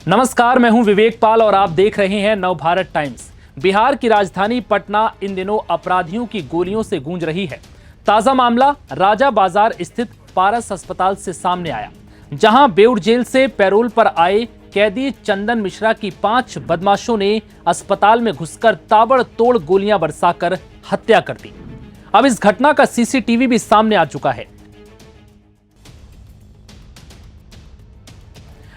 नमस्कार, मैं हूं विवेक पाल और आप देख रहे हैं नवभारत टाइम्स। बिहार की राजधानी पटना इन दिनों अपराधियों की गोलियों से गूंज रही है। ताजा मामला राजा बाजार स्थित पारस अस्पताल से सामने आया, जहां बेउर जेल से पैरोल पर आए कैदी चंदन मिश्रा की 5 बदमाशों ने अस्पताल में घुसकर ताबड़तोड़ गोलियां बरसाकर हत्या कर दी। अब इस घटना का सीसीटीवी भी सामने आ चुका है।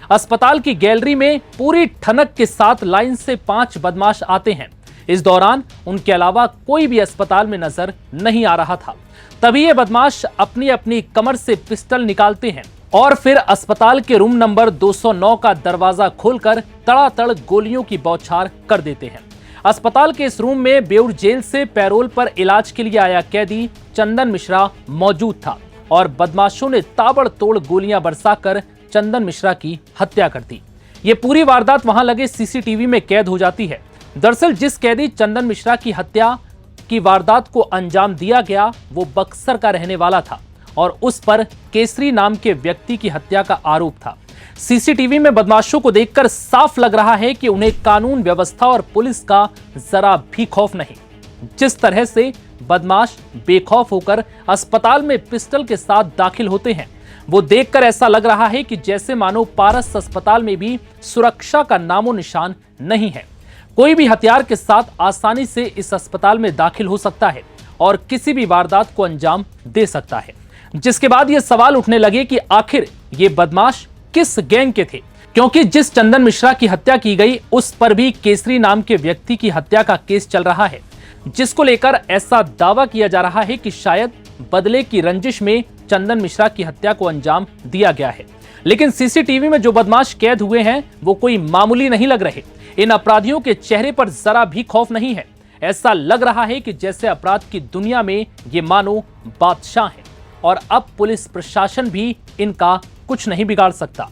अस्पताल की गैलरी में पूरी ठनक के साथ लाइन से 5 बदमाश आते हैं। इस दौरान उनके अलावा कोई भी अस्पताल में नजर नहीं आ रहा था। तभी ये बदमाश अपनी अपनी कमर से पिस्टल निकालते हैं और फिर अस्पताल के रूम नंबर 209 का दरवाजा खोलकर तड़ातड़ गोलियों की बौछार कर देते हैं। अस्पताल के इस रूम में बेउर जेल से पैरोल पर इलाज के लिए आया कैदी चंदन मिश्रा मौजूद था और बदमाशों ने ताबड़तोड़ गोलियां बरसाकर चंदन मिश्रा की हत्या कर दी। ये पूरी वारदात वहां लगे सीसीटीवी में कैद हो जाती है। दरअसल जिस कैदी चंदन मिश्रा की हत्या की वारदात को अंजाम दिया गया वो बक्सर का रहने वाला था और उस पर केसरी नाम के व्यक्ति की हत्या का आरोप था। सीसीटीवी में बदमाशों को देखकर साफ लग रहा है कि उन्हें कानून व्यवस्था और पुलिस का जरा भी खौफ नहीं। जिस तरह से बदमाश बेखौफ होकर अस्पताल में पिस्टल के साथ दाखिल होते हैं, वो देखकर ऐसा लग रहा है कि जैसे मानो पारस अस्पताल में भी सुरक्षा का नामो निशान नहीं है। कोई भी हथियार के साथ आसानी से इस अस्पताल में दाखिल हो सकता है और किसी भी वारदात को अंजाम दे सकता है। जिसके बाद ये सवाल उठने लगे कि आखिर ये बदमाश किस गैंग के थे, क्योंकि जिस चंदन मिश्रा की हत्या की गई उस पर भी केसरी नाम के व्यक्ति की हत्या का केस चल रहा है, जिसको लेकर ऐसा दावा किया जा रहा है कि शायद बदले की रंजिश में चंदन मिश्रा की हत्या को अंजाम दिया गया है। लेकिन सीसीटीवी में जो बदमाश कैद हुए हैं वो कोई मामूली नहीं लग रहे। इन अपराधियों के चेहरे पर जरा भी खौफ नहीं है। ऐसा लग रहा है कि जैसे अपराध की दुनिया में ये मानो बादशाह हैं और अब पुलिस प्रशासन भी इनका कुछ नहीं बिगाड़ सकता।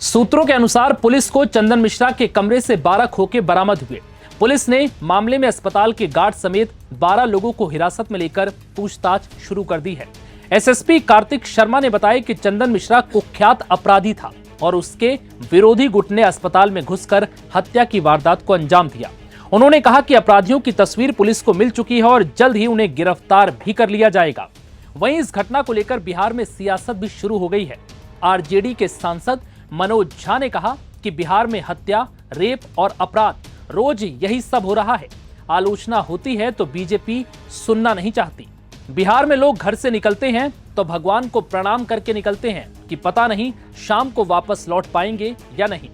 सूत्रों के अनुसार पुलिस को चंदन मिश्रा के कमरे से 12 खोखे बरामद हुए। पुलिस ने मामले में अस्पताल के गार्ड समेत 12 लोगों को हिरासत में लेकर पूछताछ शुरू कर दी है। एसएसपी कार्तिक शर्मा ने बताया कि चंदन मिश्रा कुख्यात अपराधी था और उसके विरोधी गुट ने अस्पताल में घुसकर हत्या की वारदात को अंजाम दिया। उन्होंने कहा कि अपराधियों की तस्वीर पुलिस को मिल चुकी है और जल्द ही उन्हें गिरफ्तार भी कर लिया जाएगा। वहीं इस घटना को लेकर बिहार में सियासत भी शुरू हो गई है। आरजेडी के सांसद मनोज झा ने कहा कि बिहार में हत्या, रेप और अपराध रोज यही सब हो रहा है। आलोचना होती है तो बीजेपी सुनना नहीं चाहती। बिहार में लोग घर से निकलते हैं तो भगवान को प्रणाम करके निकलते हैं कि पता नहीं शाम को वापस लौट पाएंगे या नहीं।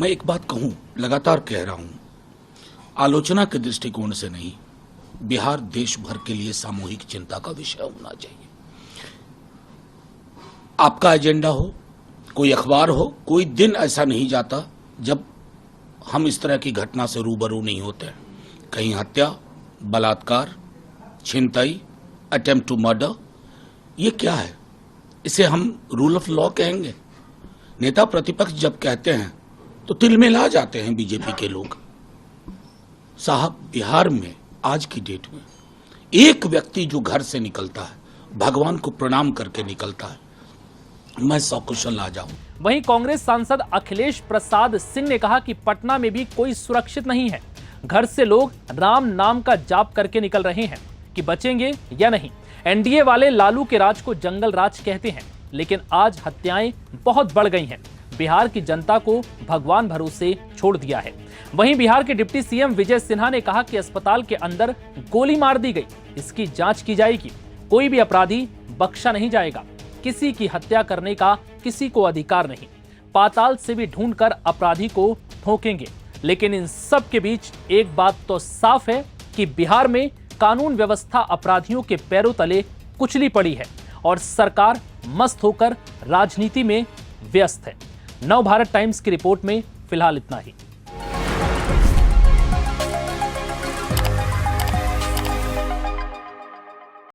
मैं एक बात कहूं, लगातार कह रहा हूं, आलोचना के दृष्टिकोण से नहीं, बिहार देश भर के लिए सामूहिक चिंता का विषय होना चाहिए। आपका एजेंडा हो, कोई अखबार हो, कोई दिन ऐसा नहीं जाता जब हम इस तरह की घटना से रूबरू नहीं होते। कहीं हत्या, बलात्कार, छिनतई, अटेम्प्ट टू मर्डर, ये क्या है? इसे हम रूल ऑफ लॉ कहेंगे? नेता प्रतिपक्ष जब कहते हैं तो तिलमिला जाते हैं बीजेपी के लोग। साहब, बिहार में आज की डेट में एक व्यक्ति जो घर से निकलता है, भगवान को प्रणाम करके निकलता है, मैं सकुशल आ जाऊं। वहीं कांग्रेस सांसद अखिलेश प्रसाद सिंह ने कहा कि पटना में भी कोई सुरक्षित नहीं है। घर से लोग राम नाम का जाप करके निकल रहे हैं कि बचेंगे या नहीं। एनडीए वाले लालू के राज को जंगल राज कहते हैं, लेकिन आज हत्याएं बहुत बढ़ गई हैं। बिहार की जनता को भगवान भरोसे छोड़ दिया है। वहीं बिहार के डिप्टी सीएम विजय सिन्हा ने कहा कि अस्पताल के अंदर गोली मार दी गई, इसकी जांच की जाएगी। कोई भी अपराधी बख्शा नहीं जाएगा। किसी की हत्या करने का किसी को अधिकार नहीं। पाताल से भी ढूंढकर अपराधी को ठोकेंगे। लेकिन इन सब के बीच एक बात तो साफ है कि बिहार में कानून व्यवस्था अपराधियों के पैरों तले कुचली पड़ी है और सरकार मस्त होकर राजनीति में व्यस्त है। नवभारत टाइम्स की रिपोर्ट में फिलहाल इतना ही।